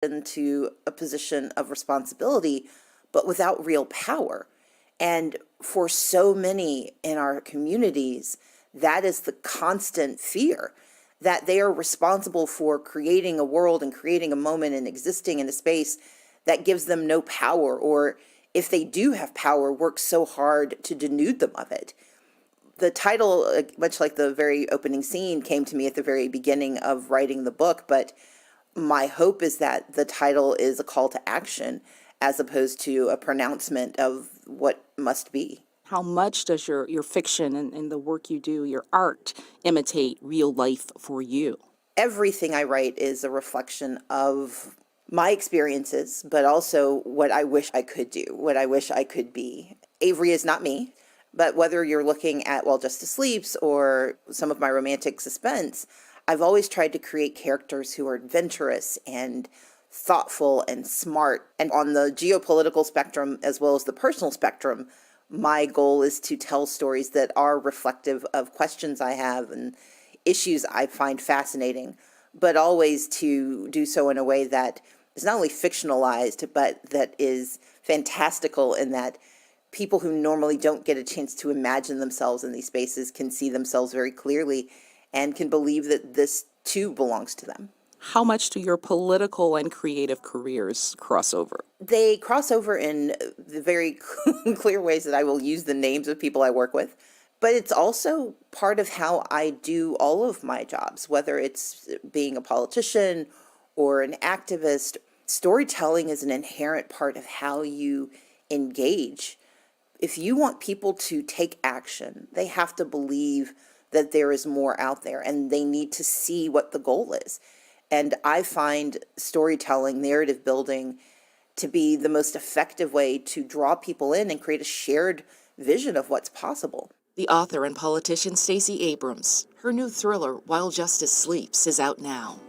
into a position of responsibility, but without real power. And for so many in our communities, that is the constant fear, that they are responsible for creating a world and creating a moment and existing in a space that gives them no power, or if they do have power, work so hard to denude them of it. The title, much like the very opening scene, came to me at the very beginning of writing the book, but my hope is that the title is a call to action as opposed to a pronouncement of what must be. How much does your fiction and the work you do, your art, imitate real life for you? Everything I write is a reflection of my experiences, but also what I wish I could do, what I wish I could be. Avery is not me, but whether you're looking at While Justice Sleeps or some of my romantic suspense, I've always tried to create characters who are adventurous and thoughtful and smart. And on the geopolitical spectrum, as well as the personal spectrum, my goal is to tell stories that are reflective of questions I have and issues I find fascinating, but always to do so in a way that is not only fictionalized, but that is fantastical, in that people who normally don't get a chance to imagine themselves in these spaces can see themselves very clearly and can believe that this too belongs to them. How much do your political and creative careers cross over? They cross over in the very clear ways that I will use the names of people I work with, but it's also part of how I do all of my jobs, whether it's being a politician or an activist. Storytelling is an inherent part of how you engage. If you want people to take action, they have to believe that there is more out there, and they need to see what the goal is. And I find storytelling, narrative building, to be the most effective way to draw people in and create a shared vision of what's possible. The author and politician Stacey Abrams. Her new thriller, While Justice Sleeps, is out now.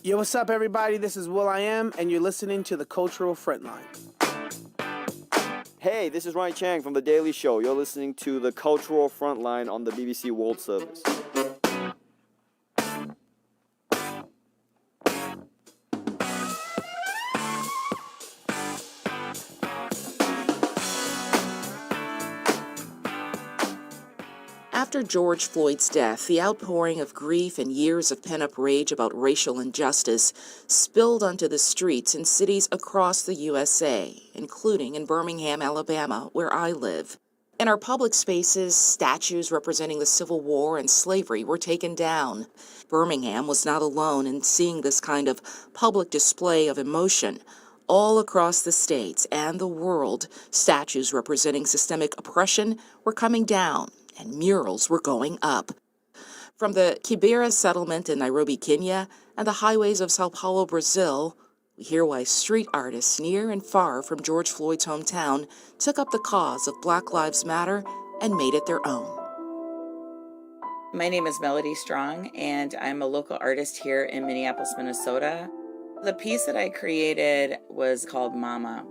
Yo, what's up, everybody? This is will.i.am, and you're listening to The Cultural Frontline. Hey, this is Ryan Chang from The Daily Show. You're listening to The Cultural Frontline on the BBC World Service. After George Floyd's death, the outpouring of grief and years of pent-up rage about racial injustice spilled onto the streets in cities across the USA, including in Birmingham, Alabama, where I live. In our public spaces, statues representing the Civil War and slavery were taken down. Birmingham was not alone in seeing this kind of public display of emotion. All across the states and the world, statues representing systemic oppression were coming down, and murals were going up. From the Kibera settlement in Nairobi, Kenya, and the highways of Sao Paulo, Brazil, we hear why street artists near and far from George Floyd's hometown took up the cause of Black Lives Matter and made it their own. My name is Melody Strong, and I'm a local artist here in Minneapolis, Minnesota. The piece that I created was called Mama.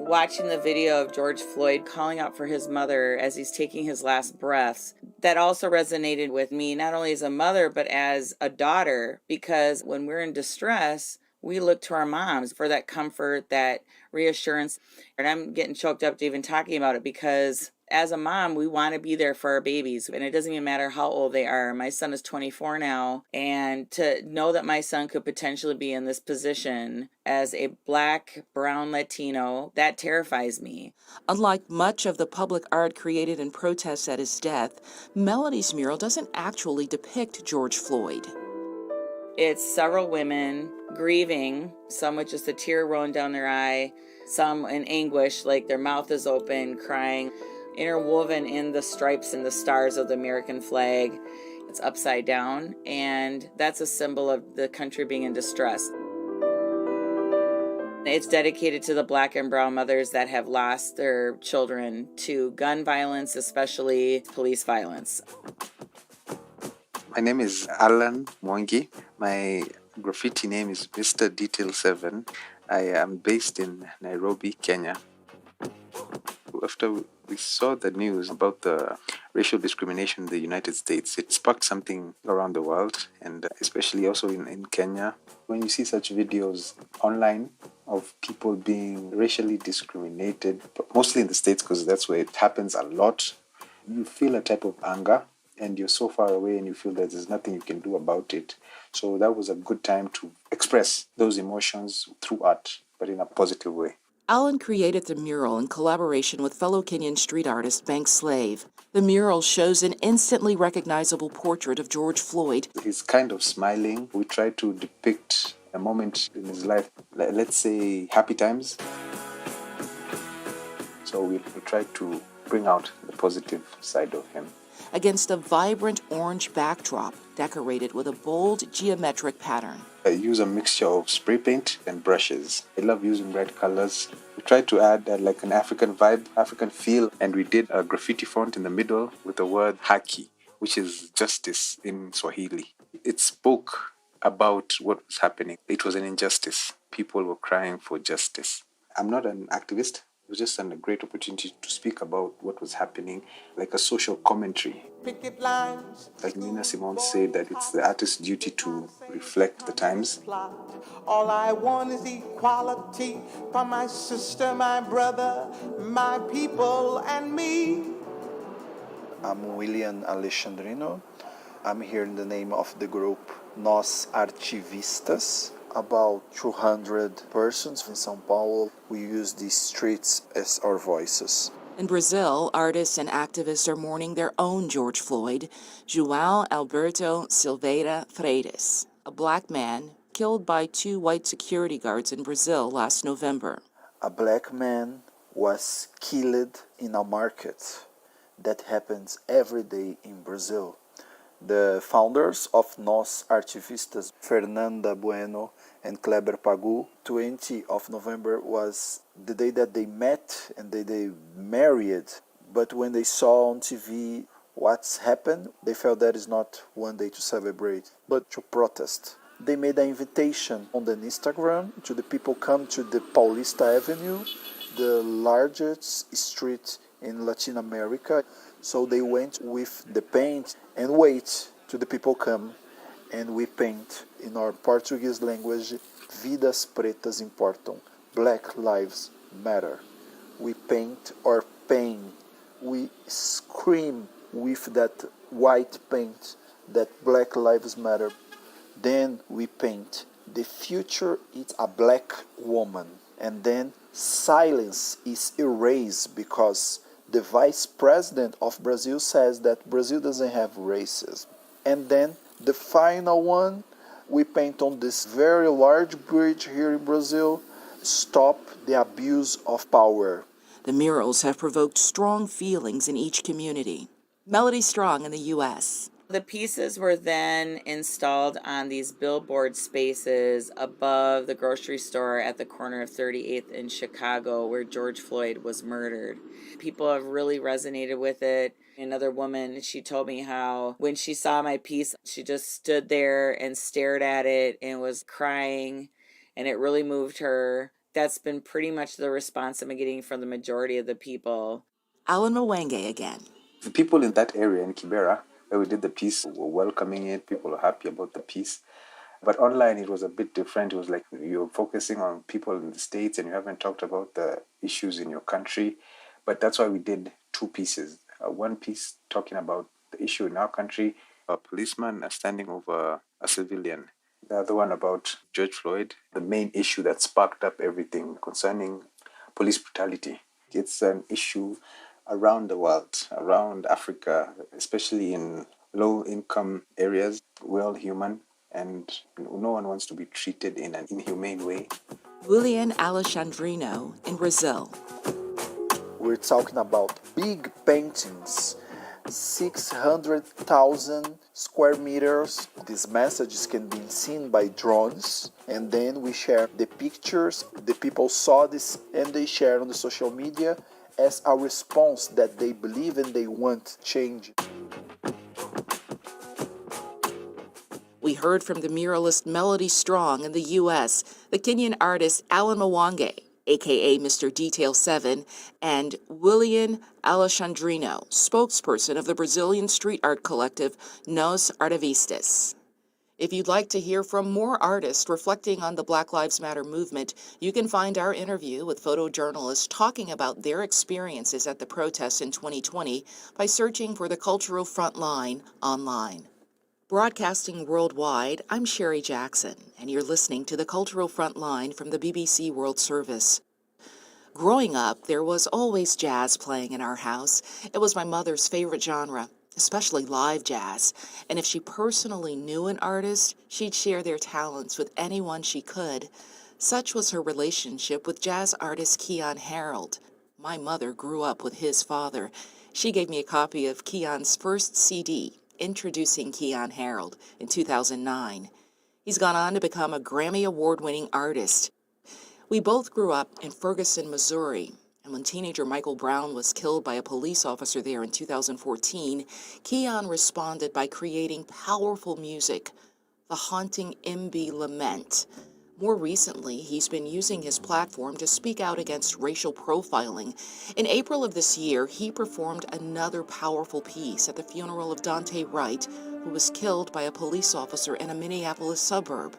Watching the video of George Floyd calling out for his mother as he's taking his last breaths, that also resonated with me, not only as a mother, but as a daughter, because when we're in distress, we look to our moms for that comfort, that reassurance. And I'm getting choked up to even talking about it, because as a mom, we want to be there for our babies, and it doesn't even matter how old they are. My son is 24 now, and to know that my son could potentially be in this position as a Black, brown Latino, that terrifies me. Unlike much of the public art created in protest at his death, Melody's mural doesn't actually depict George Floyd. It's several women grieving, some with just a tear rolling down their eye, some in anguish, like their mouth is open, crying, interwoven in the stripes and the stars of the American flag. It's upside down, and that's a symbol of the country being in distress. It's dedicated to the Black and brown mothers that have lost their children to gun violence, especially police violence. My name is Alan Mwangi. My graffiti name is Mr. Detail 7. I am based in Nairobi, Kenya. After We saw the news about the racial discrimination in the United States. It sparked something around the world, and especially also in Kenya. When you see such videos online of people being racially discriminated, but mostly in the States because that's where it happens a lot, you feel a type of anger, and you're so far away and you feel that there's nothing you can do about it. So that was a good time to express those emotions through art, but in a positive way. Alan created the mural in collaboration with fellow Kenyan street artist Bank Slave. The mural shows an instantly recognizable portrait of George Floyd. He's kind of smiling. We try to depict a moment in his life, let's say happy times. So we try to bring out the positive side of him. Against a vibrant orange backdrop decorated with a bold geometric pattern. I use a mixture of spray paint and brushes. I love using bright colors. We tried to add like an African vibe, African feel, and we did a graffiti font in the middle with the word haki, which is justice in Swahili. It spoke about what was happening. It was an injustice. People were crying for justice. I'm not an activist. It was just a great opportunity to speak about what was happening, like a social commentary. Like Nina Simone said, that it's the artist's duty to reflect the times. All I want is equality for my sister, my brother, my people, and me. I'm William Alexandrino. I'm here in the name of the group Nós Artivistas. About 200 persons in São Paulo. We use these streets as our voices. In Brazil, artists and activists are mourning their own George Floyd, João Alberto Silveira Freitas, a black man killed by 2 white security guards in Brazil last November. A black man was killed in a market. That happens every day in Brazil. The founders of Nós Artivistas, Fernanda Bueno and Kleber Pagu, 20 of November was the day that they met and they married. But when they saw on TV what's happened, they felt that is not one day to celebrate, but to protest. They made an invitation on the Instagram to the people come to the Paulista Avenue, the largest street in Latin America. So they went with the paint and wait till the people come, and we paint in our Portuguese language, Vidas Pretas Importam, Black Lives Matter. We paint our pain, we scream with that white paint that Black Lives Matter. Then we paint, the future is a black woman, and then silence is erased because the vice president of Brazil says that Brazil doesn't have racism. And then the final one, we paint on this very large bridge here in Brazil, stop the abuse of power. The murals have provoked strong feelings in each community. Melody Strong in the U.S. The pieces were then installed on these billboard spaces above the grocery store at the corner of 38th in Chicago where George Floyd was murdered. People have really resonated with it. Another woman, she told me how when she saw my piece, she just stood there and stared at it and was crying, and it really moved her. That's been pretty much the response I'm getting from the majority of the people. Alan Mwange again. The people in that area in Kibera, where we did the piece, were welcoming it. People were happy about the piece. But online, it was a bit different. It was like you're focusing on people in the States and you haven't talked about the issues in your country. But that's why we did 2 pieces. One piece talking about the issue in our country, a policeman standing over a civilian. The other one about George Floyd, the main issue that sparked up everything concerning police brutality. It's an issue around the world, around Africa, especially in low-income areas. We're all human, and no one wants to be treated in an inhumane way. William Alexandrino in Brazil. We're talking about big paintings, 600,000 square meters. These messages can be seen by drones, and then we share the pictures. The people saw this and they share on the social media as a response that they believe and they want change. We heard from the muralist Melody Strong in the U.S., the Kenyan artist Alan Mwange, aka Mr. Detail 7, and William Alexandrino, spokesperson of the Brazilian street art collective Nos Artivistas. If you'd like to hear from more artists reflecting on the Black Lives Matter movement, you can find our interview with photojournalists talking about their experiences at the protests in 2020 by searching for the Cultural Frontline online. Broadcasting worldwide, I'm Sherry Jackson, and you're listening to the Cultural Frontline from the BBC World Service. Growing up, there was always jazz playing in our house. It was my mother's favorite genre, especially live jazz. And if she personally knew an artist, she'd share their talents with anyone she could. Such was her relationship with jazz artist Keyon Harold. My mother grew up with his father. She gave me a copy of Keon's first CD, Introducing Keyon Harold, in 2009. He's gone on to become a Grammy Award-winning artist. We both grew up in Ferguson, Missouri, and when teenager Michael Brown was killed by a police officer there in 2014, Keyon responded by creating powerful music, the haunting MB Lament. More recently, he's been using his platform to speak out against racial profiling. In April of this year, he performed another powerful piece at the funeral of Dante Wright, who was killed by a police officer in a Minneapolis suburb.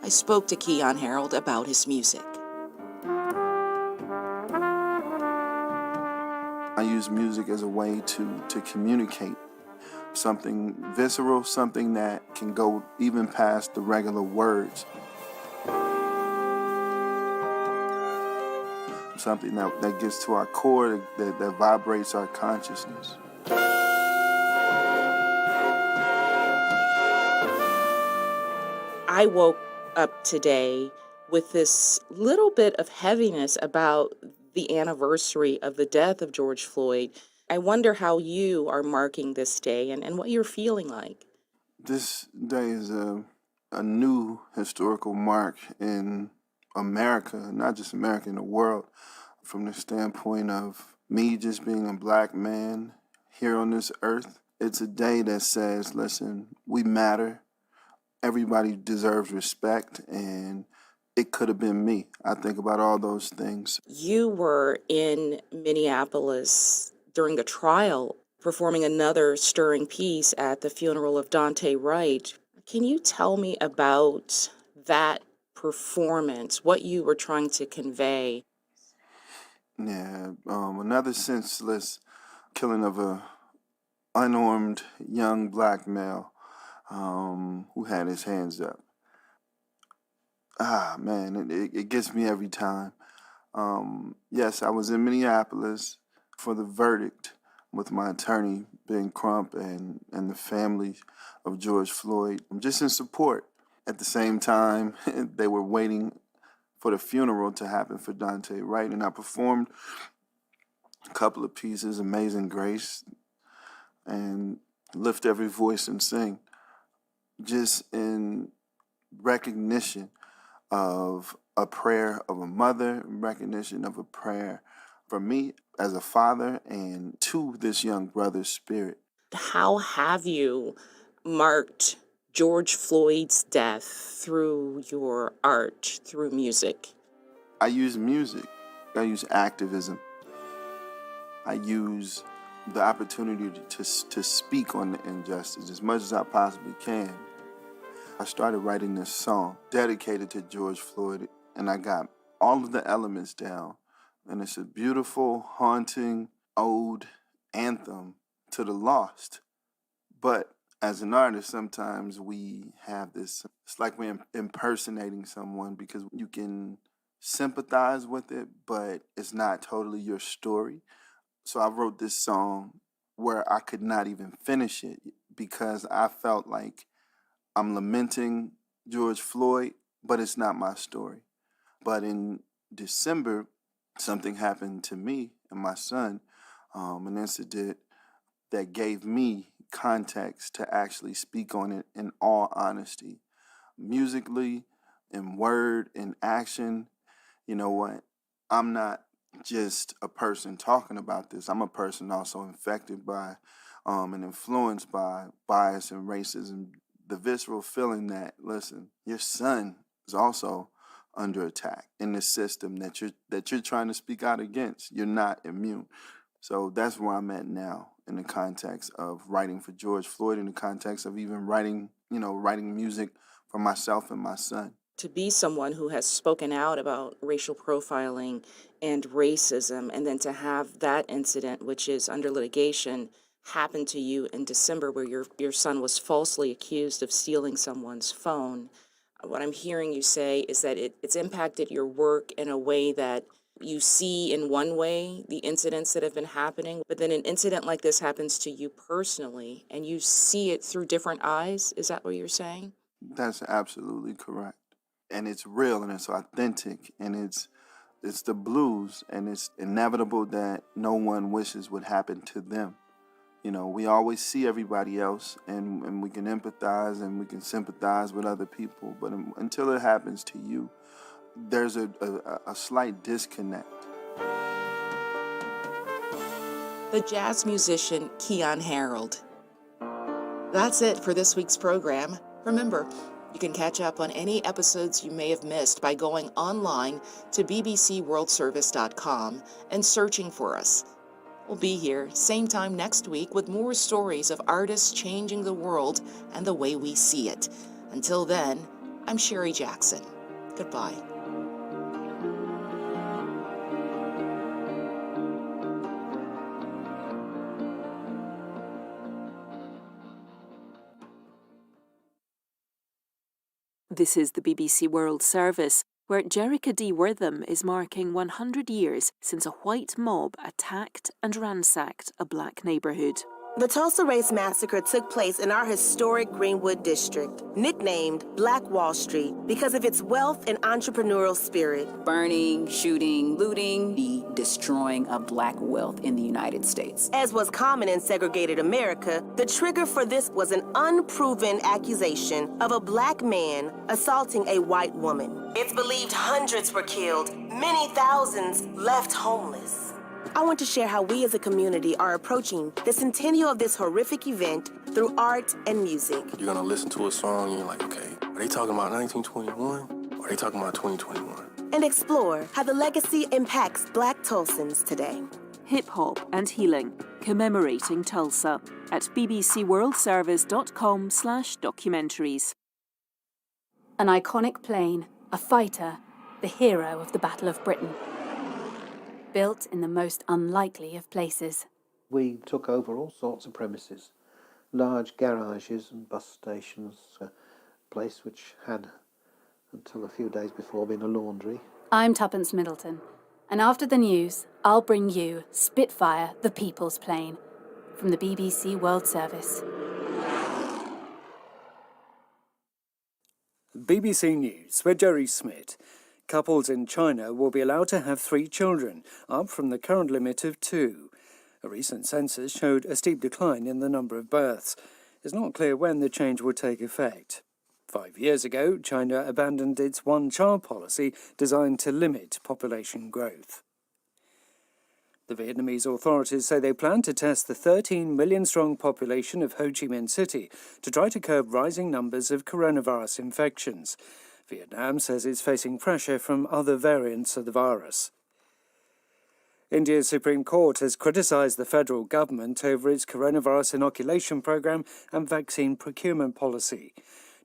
I spoke to Keyon Harold about his music. I use music as a way to communicate something visceral, something that can go even past the regular words. Something that gets to our core, that vibrates our consciousness. I woke up today with this little bit of heaviness about the anniversary of the death of George Floyd. I wonder how you are marking this day and what you're feeling like. This day is a new historical mark in America, not just America, in the world, from the standpoint of me just being a black man here on this earth. It's a day that says, listen, we matter. Everybody deserves respect, and it could have been me. I think about all those things. You were in Minneapolis during the trial, performing another stirring piece at the funeral of Dante Wright. Can you tell me about that performance, what you were trying to convey? Yeah, another senseless killing of a unarmed young black male who had his hands up. Man, it gets me every time. Yes, I was in Minneapolis for the verdict with my attorney, Ben Crump, and the family of George Floyd. I'm just in support. At the same time, they were waiting for the funeral to happen for Dante Wright, and I performed a couple of pieces, Amazing Grace, and Lift Every Voice and Sing, just in recognition of a prayer of a mother, recognition of a prayer for me as a father and to this young brother's spirit. How have you marked George Floyd's death through your art, through music? I use music. I use activism. I use the opportunity to speak on the injustice as much as I possibly can. I started writing this song dedicated to George Floyd, and I got all of the elements down. And it's a beautiful, haunting, ode, anthem to the lost. But as an artist, sometimes we have this, it's like we're impersonating someone because you can sympathize with it, but it's not totally your story. So I wrote this song where I could not even finish it because I felt like I'm lamenting George Floyd, but it's not my story. But in December, something happened to me and my son, an incident that gave me context to actually speak on it in all honesty. Musically, in word, in action. You know what? I'm not just a person talking about this. I'm a person also infected by and influenced by bias and racism. The visceral feeling that, listen, your son is also under attack in the system that you're trying to speak out against. You're not immune. So that's where I'm at now in the context of writing for George Floyd, in the context of even writing music for myself and my son. To be someone who has spoken out about racial profiling and racism, and then to have that incident, which is under litigation, happen to you in December, where your son was falsely accused of stealing someone's phone. What I'm hearing you say is that it's impacted your work in a way that you see in one way the incidents that have been happening, but then an incident like this happens to you personally, and you see it through different eyes. Is that what you're saying? That's absolutely correct. And it's real and it's authentic and it's the blues, and it's inevitable that no one wishes would happen to them. You know, we always see everybody else and we can empathize and we can sympathize with other people, but until it happens to you, there's a slight disconnect. The jazz musician Keon Harold. That's it for this week's program. Remember, you can catch up on any episodes you may have missed by going online to bbcworldservice.com and searching for us. We'll be here same time next week with more stories of artists changing the world and the way we see it. Until then, I'm Sherry Jackson. Goodbye. This is the BBC World Service, where Jericha D. Wortham is marking 100 years since a white mob attacked and ransacked a black neighborhood. The Tulsa Race Massacre took place in our historic Greenwood district, nicknamed Black Wall Street because of its wealth and entrepreneurial spirit. Burning, shooting, looting, the destroying of black wealth in the United States. As was common in segregated America, the trigger for this was an unproven accusation of a black man assaulting a white woman. It's believed hundreds were killed, many thousands left homeless. I want to share how we as a community are approaching the centennial of this horrific event through art and music. You're gonna listen to a song and you're like, okay, are they talking about 1921 or are they talking about 2021? And explore how the legacy impacts Black Tulsans today. Hip Hop and Healing, commemorating Tulsa at bbcworldservice.com/documentaries. An iconic plane, a fighter, the hero of the Battle of Britain. Built in the most unlikely of places. We took over all sorts of premises, large garages and bus stations, a place which had, until a few days before, been a laundry. I'm Tuppence Middleton, and after the news, I'll bring you Spitfire, the People's Plane, from the BBC World Service. BBC News with Jerry Smith. Couples in China will be allowed to have 3 children, up from the current limit of 2. A recent census showed a steep decline in the number of births. It's not clear when the change will take effect. 5 years ago, China abandoned its one-child policy designed to limit population growth. The Vietnamese authorities say they plan to test the 13 million-strong population of Ho Chi Minh City to try to curb rising numbers of coronavirus infections. Vietnam says it's facing pressure from other variants of the virus. India's Supreme Court has criticised the federal government over its coronavirus inoculation program and vaccine procurement policy.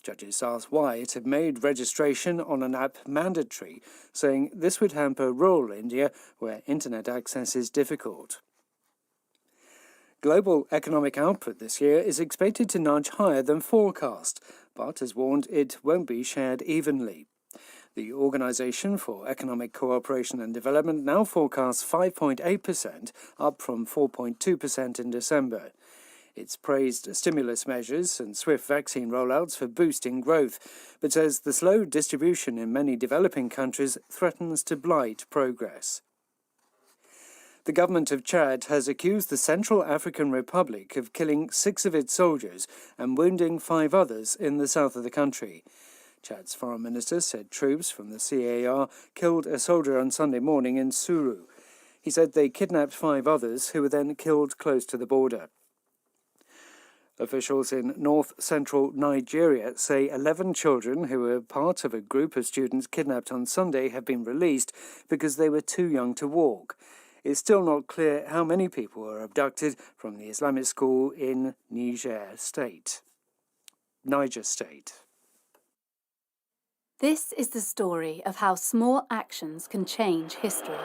Judges asked why it had made registration on an app mandatory, saying this would hamper rural India, where internet access is difficult. Global economic output this year is expected to nudge higher than forecast, but has warned it won't be shared evenly. The Organisation for Economic Cooperation and Development now forecasts 5.8%, up from 4.2% in December. It's praised stimulus measures and swift vaccine rollouts for boosting growth, but says the slow distribution in many developing countries threatens to blight progress. The government of Chad has accused the Central African Republic of killing 6 of its soldiers and wounding 5 others in the south of the country. Chad's foreign minister said troops from the CAR killed a soldier on Sunday morning in Suru. He said they kidnapped 5 others who were then killed close to the border. Officials in north-central Nigeria say 11 children who were part of a group of students kidnapped on Sunday have been released because they were too young to walk. It's still not clear how many people were abducted from the Islamic school in Niger State. This is the story of how small actions can change history.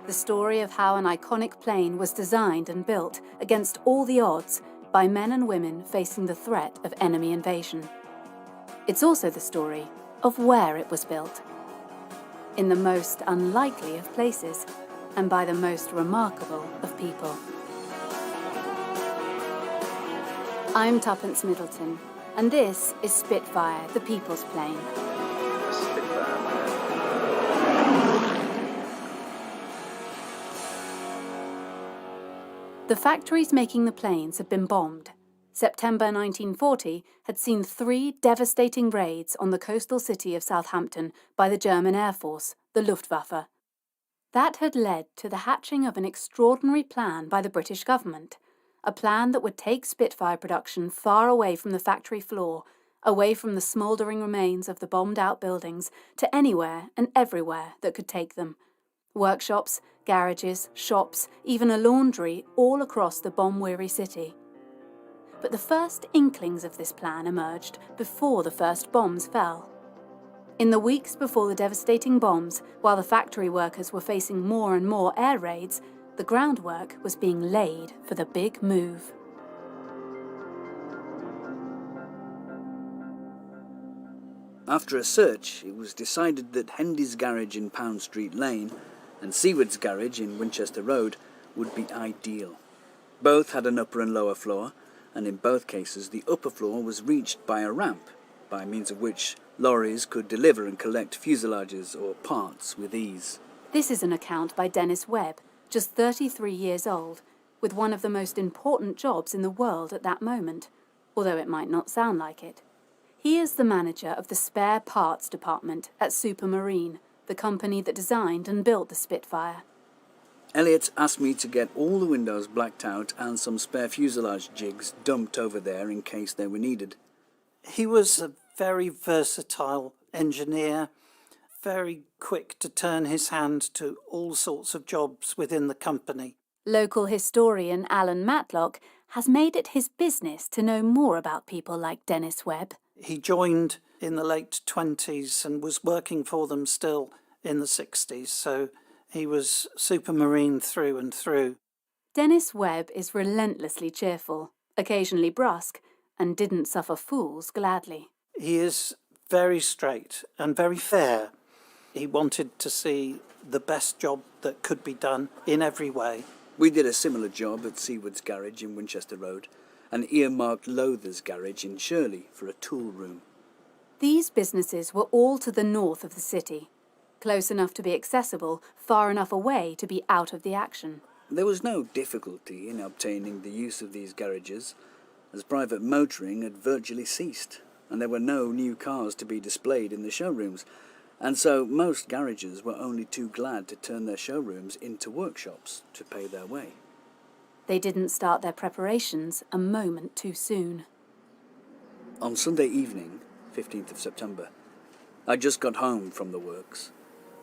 The story of how an iconic plane was designed and built against all the odds by men and women facing the threat of enemy invasion. It's also the story of where it was built. In the most unlikely of places and by the most remarkable of people. I'm Tuppence Middleton, and this is Spitfire, the People's Plane. The factories making the planes had been bombed. September 1940 had seen 3 devastating raids on the coastal city of Southampton by the German Air Force, the Luftwaffe. That had led to the hatching of an extraordinary plan by the British government, a plan that would take Spitfire production far away from the factory floor, away from the smouldering remains of the bombed-out buildings, to anywhere and everywhere that could take them. Workshops, garages, shops, even a laundry all across the bomb-weary city. But the first inklings of this plan emerged before the first bombs fell. In the weeks before the devastating bombs, while the factory workers were facing more and more air raids, the groundwork was being laid for the big move. After a search, it was decided that Hendy's garage in Pound Street Lane and Seward's garage in Winchester Road would be ideal. Both had an upper and lower floor, and in both cases the upper floor was reached by a ramp, by means of which lorries could deliver and collect fuselages or parts with ease. This is an account by Dennis Webb, just 33 years old, with one of the most important jobs in the world at that moment, although it might not sound like it. He is the manager of the spare parts department at Supermarine, the company that designed and built the Spitfire. Elliot asked me to get all the windows blacked out and some spare fuselage jigs dumped over there in case they were needed. He was a very versatile engineer, very quick to turn his hand to all sorts of jobs within the company. Local historian Alan Matlock has made it his business to know more about people like Dennis Webb. He joined in the late 20s and was working for them still in the 60s, so he was Supermarine through and through. Dennis Webb is relentlessly cheerful, occasionally brusque, and didn't suffer fools gladly. He is very straight and very fair. He wanted to see the best job that could be done in every way. We did a similar job at Seward's garage in Winchester Road and earmarked Lowther's garage in Shirley for a tool room. These businesses were all to the north of the city, close enough to be accessible, far enough away to be out of the action. There was no difficulty in obtaining the use of these garages, as private motoring had virtually ceased, and there were no new cars to be displayed in the showrooms, and so most garages were only too glad to turn their showrooms into workshops to pay their way. They didn't start their preparations a moment too soon. On Sunday evening, 15th of September, I just got home from the works,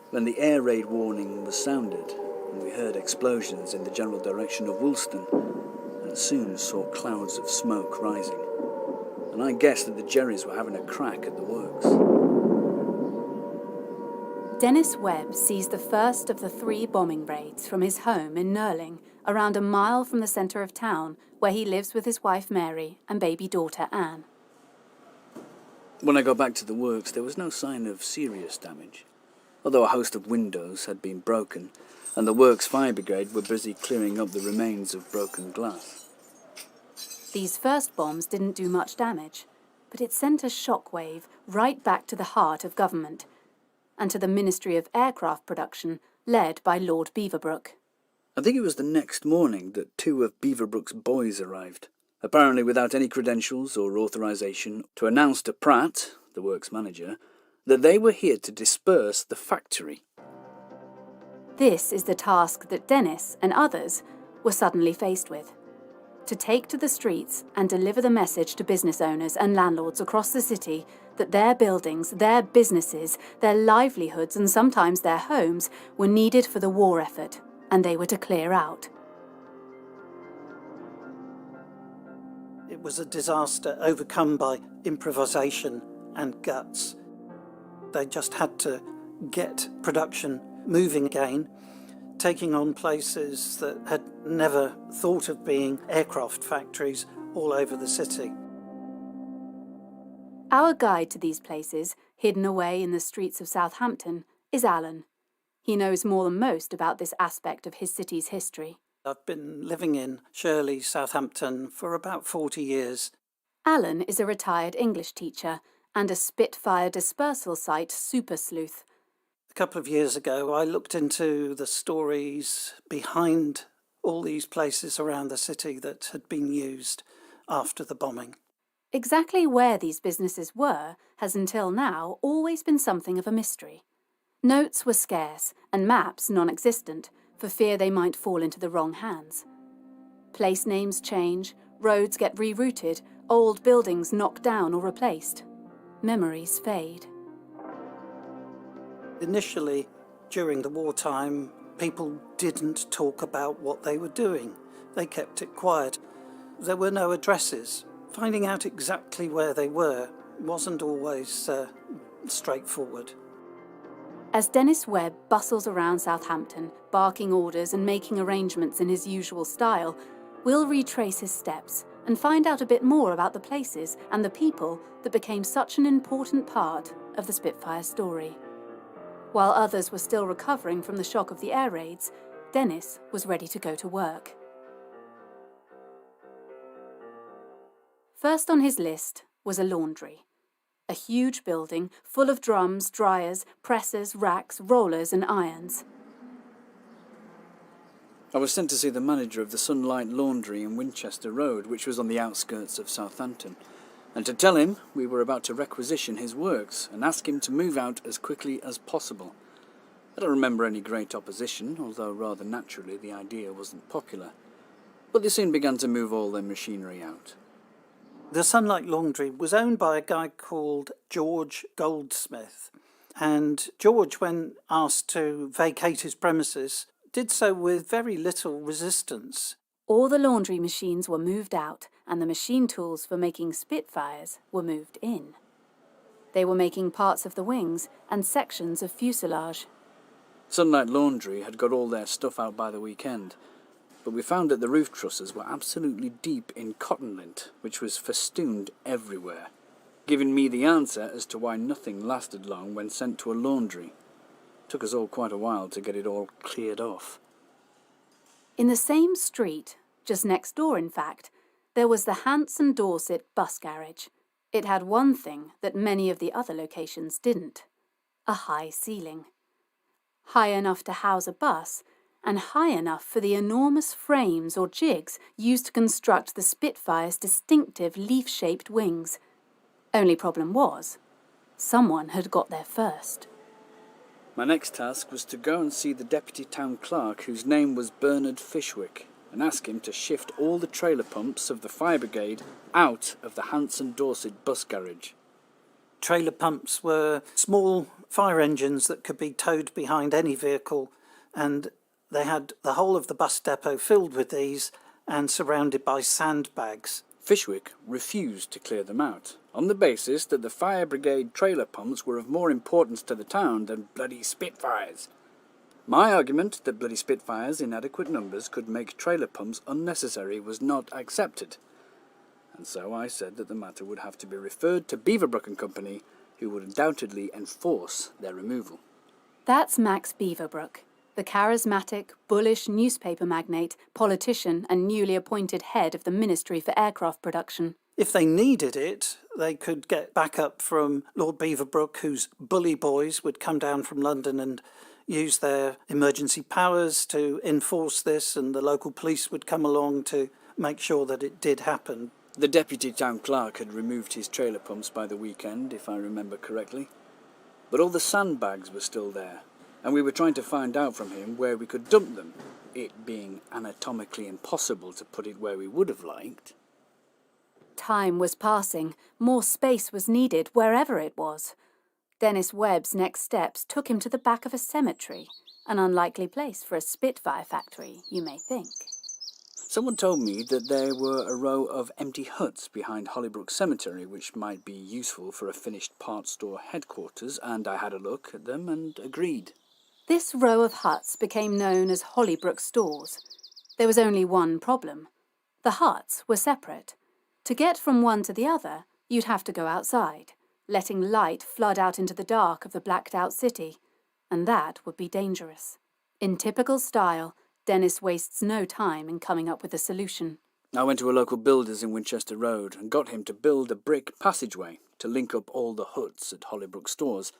when the air raid warning was sounded, and we heard explosions in the general direction of Woolston, and soon saw clouds of smoke rising, and I guessed that the Jerrys were having a crack at the works. Dennis Webb sees the first of the 3 bombing raids from his home in Nurling, around a mile from the centre of town, where he lives with his wife Mary and baby daughter Anne. When I got back to the works, there was no sign of serious damage, although a host of windows had been broken, and the works fire brigade were busy clearing up the remains of broken glass. These first bombs didn't do much damage, but it sent a shockwave right back to the heart of government, and to the Ministry of Aircraft Production, led by Lord Beaverbrook. I think it was the next morning that 2 of Beaverbrook's boys arrived, apparently without any credentials or authorization, to announce to Pratt, the works manager, that they were here to disperse the factory. This is the task that Dennis and others were suddenly faced with. To take to the streets and deliver the message to business owners and landlords across the city that their buildings, their businesses, their livelihoods and sometimes their homes were needed for the war effort, and they were to clear out. It was a disaster overcome by improvisation and guts. They just had to get production moving again, taking on places that had never thought of being aircraft factories all over the city. Our guide to these places, hidden away in the streets of Southampton, is Alan. He knows more than most about this aspect of his city's history. I've been living in Shirley, Southampton, for about 40 years. Alan is a retired English teacher and a Spitfire dispersal site super sleuth. A couple of years ago, I looked into the stories behind all these places around the city that had been used after the bombing. Exactly where these businesses were has until now always been something of a mystery. Notes were scarce and maps non-existent for fear they might fall into the wrong hands. Place names change, roads get rerouted, old buildings knocked down or replaced. Memories fade. Initially, during the wartime, people didn't talk about what they were doing. They kept it quiet. There were no addresses. Finding out exactly where they were wasn't always straightforward. As Dennis Webb bustles around Southampton, barking orders and making arrangements in his usual style, we'll retrace his steps and find out a bit more about the places and the people that became such an important part of the Spitfire story. While others were still recovering from the shock of the air raids, Dennis was ready to go to work. First on his list was a laundry. A huge building full of drums, dryers, pressers, racks, rollers and irons. I was sent to see the manager of the Sunlight Laundry in Winchester Road, which was on the outskirts of Southampton, and to tell him we were about to requisition his works and ask him to move out as quickly as possible. I don't remember any great opposition, although rather naturally the idea wasn't popular. But they soon began to move all their machinery out. The Sunlight Laundry was owned by a guy called George Goldsmith, and George, when asked to vacate his premises, did so with very little resistance. All the laundry machines were moved out and the machine tools for making Spitfires were moved in. They were making parts of the wings and sections of fuselage. Sunlight Laundry had got all their stuff out by the weekend, but we found that the roof trusses were absolutely deep in cotton lint, which was festooned everywhere, giving me the answer as to why nothing lasted long when sent to a laundry. Took us all quite a while to get it all cleared off. In the same street, just next door in fact, there was the Hanson Dorset bus garage. It had one thing that many of the other locations didn't: a high ceiling. High enough to house a bus, and high enough for the enormous frames or jigs used to construct the Spitfire's distinctive leaf-shaped wings. Only problem was, someone had got there first. My next task was to go and see the deputy town clerk, whose name was Bernard Fishwick, and ask him to shift all the trailer pumps of the fire brigade out of the Hanson Dorset bus garage. Trailer pumps were small fire engines that could be towed behind any vehicle, and they had the whole of the bus depot filled with these and surrounded by sandbags. Fishwick refused to clear them out, on the basis that the fire brigade trailer pumps were of more importance to the town than bloody Spitfires. My argument that bloody Spitfires in adequate numbers could make trailer pumps unnecessary was not accepted, and so I said that the matter would have to be referred to Beaverbrook and Company, who would undoubtedly enforce their removal. That's Max Beaverbrook, the charismatic, bullish newspaper magnate, politician and newly appointed head of the Ministry for Aircraft Production. If they needed it, they could get backup from Lord Beaverbrook, whose bully boys would come down from London and use their emergency powers to enforce this, and the local police would come along to make sure that it did happen. The deputy town clerk had removed his trailer pumps by the weekend, if I remember correctly. But all the sandbags were still there, and we were trying to find out from him where we could dump them, it being anatomically impossible to put it where we would have liked. Time was passing. More space was needed wherever it was. Dennis Webb's next steps took him to the back of a cemetery, an unlikely place for a Spitfire factory, you may think. Someone told me that there were a row of empty huts behind Hollybrook Cemetery which might be useful for a finished parts store headquarters, and I had a look at them and agreed. This row of huts became known as Hollybrook Stores. There was only one problem. The huts were separate. To get from one to the other, you'd have to go outside, letting light flood out into the dark of the blacked-out city, and that would be dangerous. In typical style, Dennis wastes no time in coming up with a solution. I went to a local builder's in Winchester Road and got him to build a brick passageway to link up all the huts at Hollybrook Stores.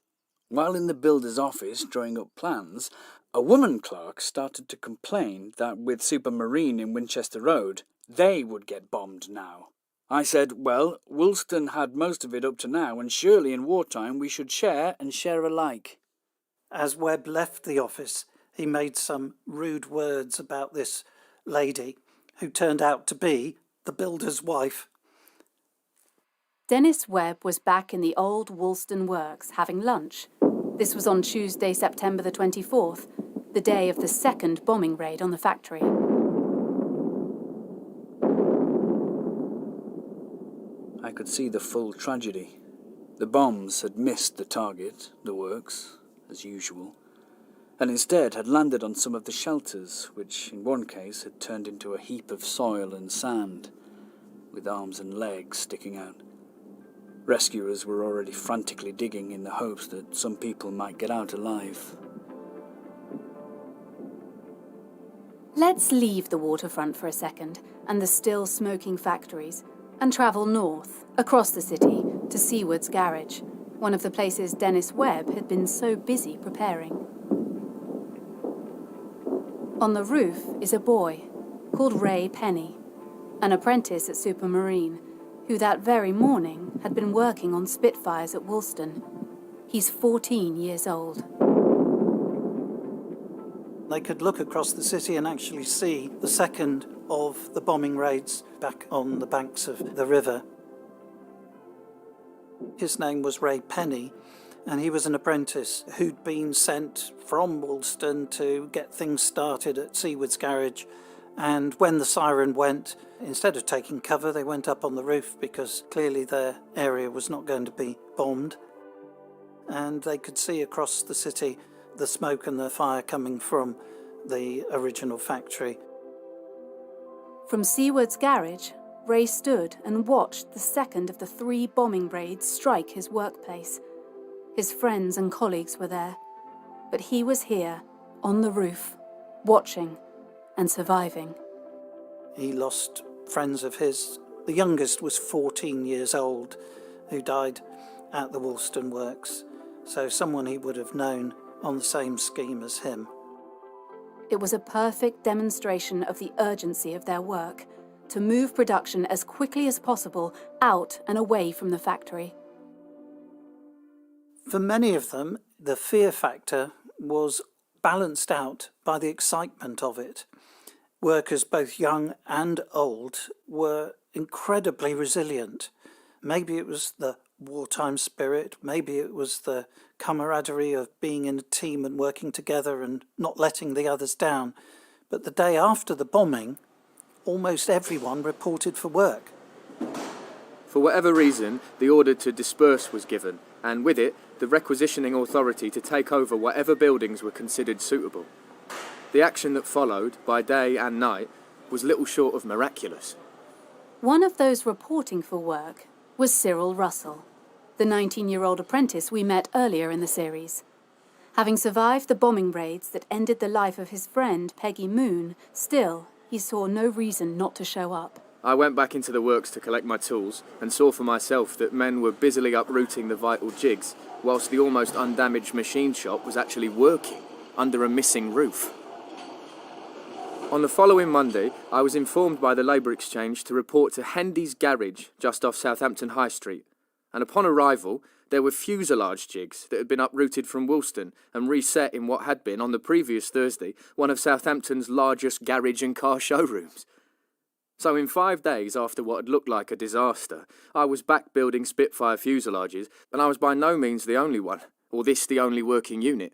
While in the builder's office drawing up plans, a woman clerk started to complain that with Supermarine in Winchester Road, they would get bombed now. I said, well, Woolston had most of it up to now, and surely in wartime we should share and share alike. As Webb left the office, he made some rude words about this lady, who turned out to be the builder's wife. Dennis Webb was back in the old Woolston Works having lunch. This was on Tuesday, September the 24th, the day of the second bombing raid on the factory. I could see the full tragedy. The bombs had missed the target, the works, as usual, and instead had landed on some of the shelters, which in one case had turned into a heap of soil and sand, with arms and legs sticking out. Rescuers were already frantically digging in the hopes that some people might get out alive. Let's leave the waterfront for a second and the still smoking factories and travel north, across the city, to Seward's garage, one of the places Dennis Webb had been so busy preparing. On the roof is a boy called Ray Penny, an apprentice at Supermarine, who that very morning had been working on Spitfires at Woolston. He's 14 years old. They could look across the city and actually see the second of the bombing raids back on the banks of the river. His name was Ray Penny, and he was an apprentice who'd been sent from Woolston to get things started at Seward's garage. And when the siren went, instead of taking cover, they went up on the roof because clearly their area was not going to be bombed. And they could see across the city the smoke and the fire coming from the original factory. From Seward's garage, Ray stood and watched the second of the 3 bombing raids strike his workplace. His friends and colleagues were there, but he was here, on the roof, watching and surviving. He lost friends of his. The youngest was 14 years old, who died at the Woolston Works, so someone he would have known on the same scheme as him. It was a perfect demonstration of the urgency of their work, to move production as quickly as possible out and away from the factory. For many of them, the fear factor was balanced out by the excitement of it. Workers, both young and old, were incredibly resilient. Maybe it was the wartime spirit, maybe it was the camaraderie of being in a team and working together and not letting the others down. But the day after the bombing, almost everyone reported for work. For whatever reason, the order to disperse was given, and with it, the requisitioning authority to take over whatever buildings were considered suitable. The action that followed, by day and night, was little short of miraculous. One of those reporting for work was Cyril Russell, the 19-year-old apprentice we met earlier in the series. Having survived the bombing raids that ended the life of his friend Peggy Moon, still, he saw no reason not to show up. I went back into the works to collect my tools and saw for myself that men were busily uprooting the vital jigs, whilst the almost undamaged machine shop was actually working under a missing roof. On the following Monday, I was informed by the Labour Exchange to report to Hendy's Garage, just off Southampton High Street, and upon arrival, there were fuselage jigs that had been uprooted from Woolston and reset in what had been, on the previous Thursday, one of Southampton's largest garage and car showrooms. So in 5 days after what had looked like a disaster, I was back building Spitfire fuselages, and I was by no means the only one, or this the only working unit.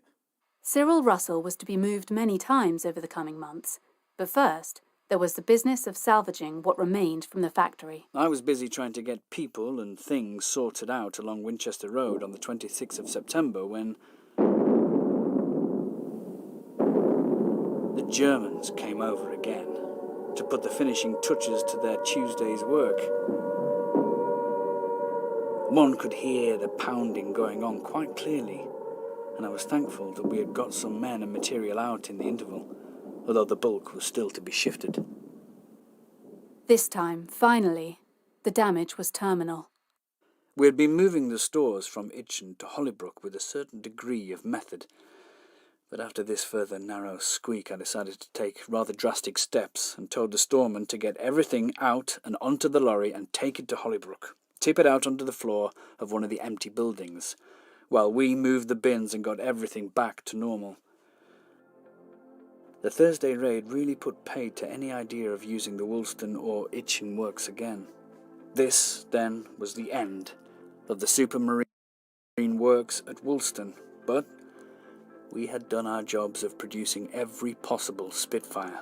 Cyril Russell was to be moved many times over the coming months, but first there was the business of salvaging what remained from the factory. I was busy trying to get people and things sorted out along Winchester Road on the 26th of September when the Germans came over again to put the finishing touches to their Tuesday's work. One could hear the pounding going on quite clearly, and I was thankful that we had got some men and material out in the interval, although the bulk was still to be shifted. This time, finally, the damage was terminal. We had been moving the stores from Itchen to Hollybrook with a certain degree of method, but after this further narrow squeak I decided to take rather drastic steps and told the storeman to get everything out and onto the lorry and take it to Hollybrook, tip it out onto the floor of one of the empty buildings, while we moved the bins and got everything back to normal. The Thursday raid really put paid to any idea of using the Woolston or Itchen works again. This, then, was the end of the supermarine works at Woolston, but we had done our jobs of producing every possible Spitfire.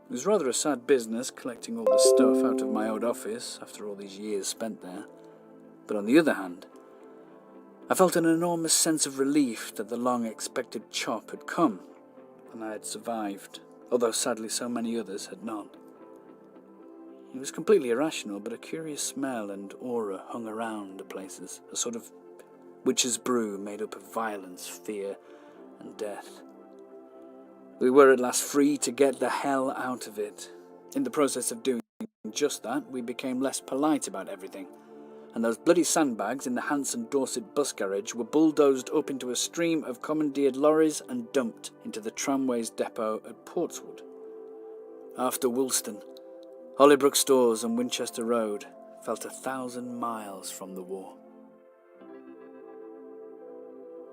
It was rather a sad business collecting all the stuff out of my old office after all these years spent there, but on the other hand, I felt an enormous sense of relief that the long-expected chop had come, and I had survived, although sadly so many others had not. It was completely irrational, but a curious smell and aura hung around the places, a sort of witch's brew made up of violence, fear, and death. We were at last free to get the hell out of it. In the process of doing just that, we became less polite about everything, and those bloody sandbags in the Hanson Dorset bus garage were bulldozed up into a stream of commandeered lorries and dumped into the tramways depot at Portswood. After Woolston, Hollybrook Stores and Winchester Road felt 1,000 miles from the war.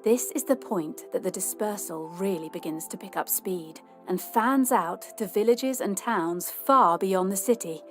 This is the point that the dispersal really begins to pick up speed and fans out to villages and towns far beyond the city,